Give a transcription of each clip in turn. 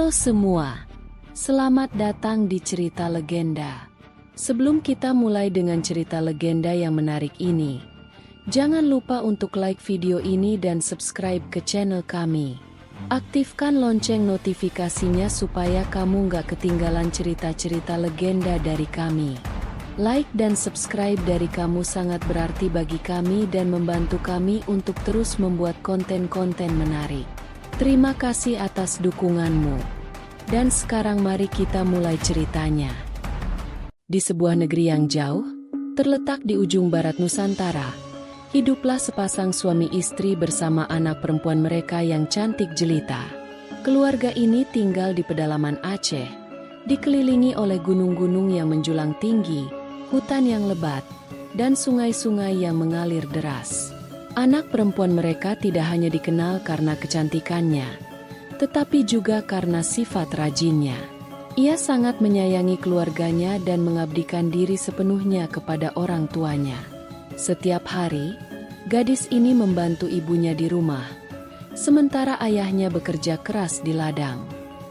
Halo semua, selamat datang di cerita legenda. Sebelum kita mulai dengan cerita legenda yang menarik ini, jangan lupa untuk like video ini dan subscribe ke channel kami. Aktifkan lonceng notifikasinya supaya kamu nggak ketinggalan cerita-cerita legenda dari kami. Like dan subscribe dari kamu sangat berarti bagi kami dan membantu kami untuk terus membuat konten-konten menarik. Terima kasih atas dukunganmu. Dan sekarang mari kita mulai ceritanya. Di sebuah negeri yang jauh, terletak di ujung barat Nusantara, hiduplah sepasang suami istri bersama anak perempuan mereka yang cantik jelita. Keluarga ini tinggal di pedalaman Aceh, dikelilingi oleh gunung-gunung yang menjulang tinggi, hutan yang lebat, dan sungai-sungai yang mengalir deras. Anak perempuan mereka tidak hanya dikenal karena kecantikannya, tetapi juga karena sifat rajinnya. Ia sangat menyayangi keluarganya dan mengabdikan diri sepenuhnya kepada orang tuanya. Setiap hari, gadis ini membantu ibunya di rumah, sementara ayahnya bekerja keras di ladang.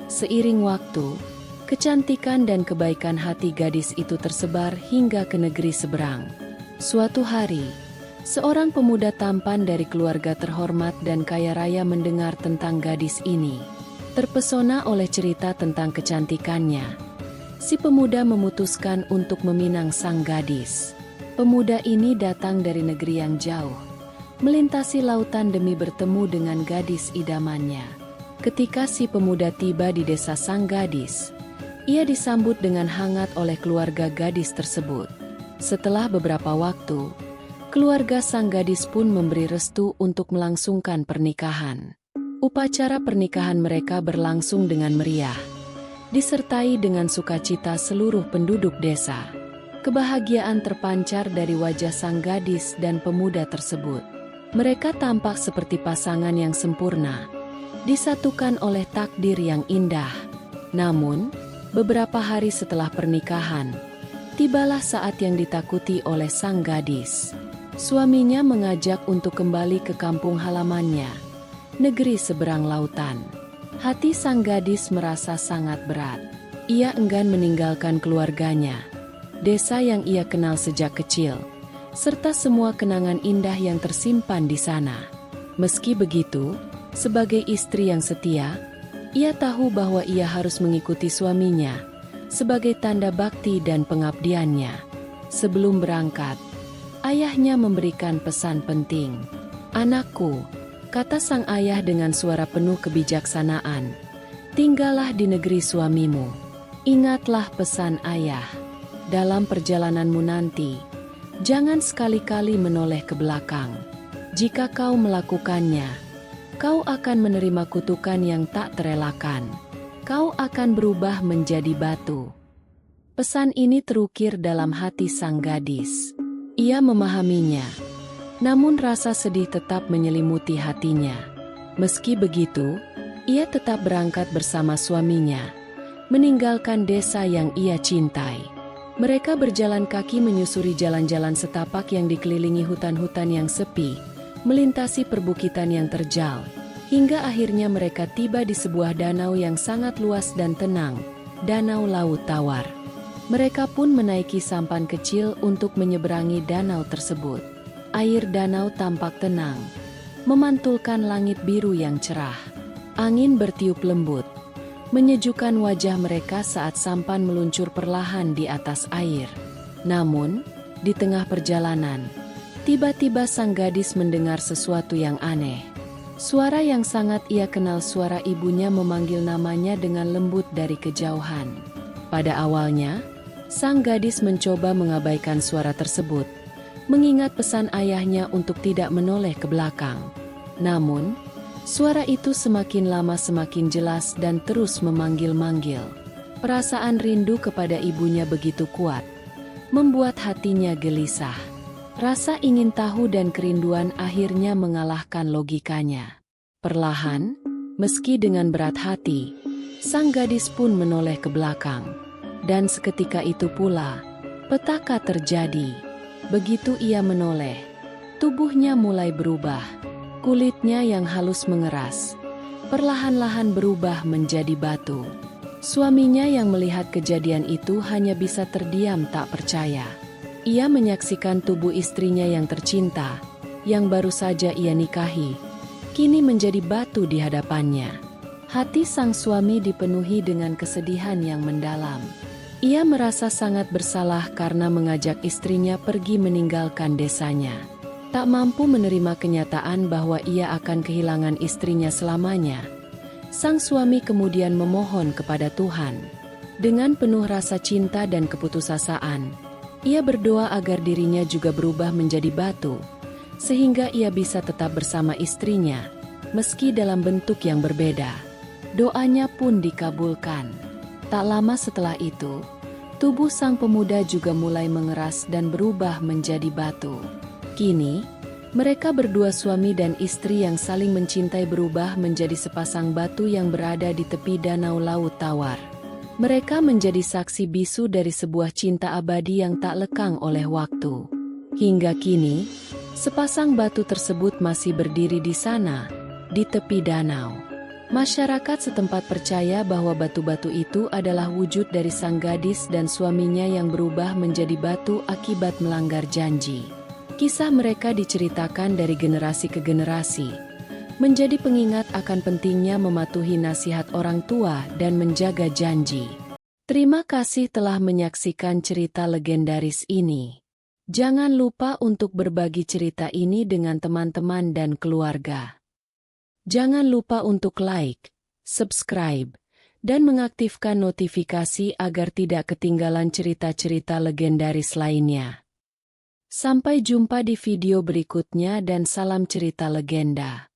Seiring waktu, kecantikan dan kebaikan hati gadis itu tersebar hingga ke negeri seberang. Suatu hari, seorang pemuda tampan dari keluarga terhormat dan kaya raya mendengar tentang gadis ini. Terpesona oleh cerita tentang kecantikannya, si pemuda memutuskan untuk meminang sang gadis. Pemuda ini datang dari negeri yang jauh, melintasi lautan demi bertemu dengan gadis idamannya. Ketika si pemuda tiba di desa sang gadis, ia disambut dengan hangat oleh keluarga gadis tersebut. Setelah beberapa waktu, keluarga sang gadis pun memberi restu untuk melangsungkan pernikahan. Upacara pernikahan mereka berlangsung dengan meriah, disertai dengan sukacita seluruh penduduk desa. Kebahagiaan terpancar dari wajah sang gadis dan pemuda tersebut. Mereka tampak seperti pasangan yang sempurna, disatukan oleh takdir yang indah. Namun, beberapa hari setelah pernikahan, tibalah saat yang ditakuti oleh sang gadis. Suaminya mengajak untuk kembali ke kampung halamannya, negeri seberang lautan. Hati sang gadis merasa sangat berat. Ia enggan meninggalkan keluarganya, desa yang ia kenal sejak kecil, serta semua kenangan indah yang tersimpan di sana. Meski begitu, sebagai istri yang setia, ia tahu bahwa ia harus mengikuti suaminya sebagai tanda bakti dan pengabdiannya. Sebelum berangkat, ayahnya memberikan pesan penting. "Anakku," kata sang ayah dengan suara penuh kebijaksanaan, "tinggallah di negeri suamimu. Ingatlah pesan ayah. Dalam perjalananmu nanti, jangan sekali-kali menoleh ke belakang. Jika kau melakukannya, kau akan menerima kutukan yang tak terelakkan. Kau akan berubah menjadi batu." Pesan ini terukir dalam hati sang gadis. Ia memahaminya, namun rasa sedih tetap menyelimuti hatinya. Meski begitu, ia tetap berangkat bersama suaminya, meninggalkan desa yang ia cintai. Mereka berjalan kaki menyusuri jalan-jalan setapak yang dikelilingi hutan-hutan yang sepi, melintasi perbukitan yang terjal, hingga akhirnya mereka tiba di sebuah danau yang sangat luas dan tenang, Danau Laut Tawar. Mereka pun menaiki sampan kecil untuk menyeberangi danau tersebut. Air danau tampak tenang, memantulkan langit biru yang cerah. Angin bertiup lembut, menyejukkan wajah mereka saat sampan meluncur perlahan di atas air. Namun, di tengah perjalanan, tiba-tiba sang gadis mendengar sesuatu yang aneh. Suara yang sangat ia kenal, suara ibunya memanggil namanya dengan lembut dari kejauhan. Pada awalnya, sang gadis mencoba mengabaikan suara tersebut, mengingat pesan ayahnya untuk tidak menoleh ke belakang. Namun, suara itu semakin lama semakin jelas dan terus memanggil-manggil. Perasaan rindu kepada ibunya begitu kuat, membuat hatinya gelisah. Rasa ingin tahu dan kerinduan akhirnya mengalahkan logikanya. Perlahan, meski dengan berat hati, sang gadis pun menoleh ke belakang. Dan seketika itu pula, petaka terjadi. Begitu ia menoleh, tubuhnya mulai berubah. Kulitnya yang halus mengeras, perlahan-lahan berubah menjadi batu. Suaminya yang melihat kejadian itu hanya bisa terdiam tak percaya. Ia menyaksikan tubuh istrinya yang tercinta, yang baru saja ia nikahi, kini menjadi batu di hadapannya. Hati sang suami dipenuhi dengan kesedihan yang mendalam. Ia merasa sangat bersalah karena mengajak istrinya pergi meninggalkan desanya. Tak mampu menerima kenyataan bahwa ia akan kehilangan istrinya selamanya. Sang suami kemudian memohon kepada Tuhan. Dengan penuh rasa cinta dan keputusasaan, ia berdoa agar dirinya juga berubah menjadi batu, sehingga ia bisa tetap bersama istrinya, meski dalam bentuk yang berbeda. Doanya pun dikabulkan. Tak lama setelah itu, tubuh sang pemuda juga mulai mengeras dan berubah menjadi batu. Kini, mereka berdua suami dan istri yang saling mencintai berubah menjadi sepasang batu yang berada di tepi danau Laut Tawar. Mereka menjadi saksi bisu dari sebuah cinta abadi yang tak lekang oleh waktu. Hingga kini, sepasang batu tersebut masih berdiri di sana, di tepi danau. Masyarakat setempat percaya bahwa batu-batu itu adalah wujud dari sang gadis dan suaminya yang berubah menjadi batu akibat melanggar janji. Kisah mereka diceritakan dari generasi ke generasi, menjadi pengingat akan pentingnya mematuhi nasihat orang tua dan menjaga janji. Terima kasih telah menyaksikan cerita legendaris ini. Jangan lupa untuk berbagi cerita ini dengan teman-teman dan keluarga. Jangan lupa untuk like, subscribe, dan mengaktifkan notifikasi agar tidak ketinggalan cerita-cerita legendaris lainnya. Sampai jumpa di video berikutnya dan salam cerita legenda.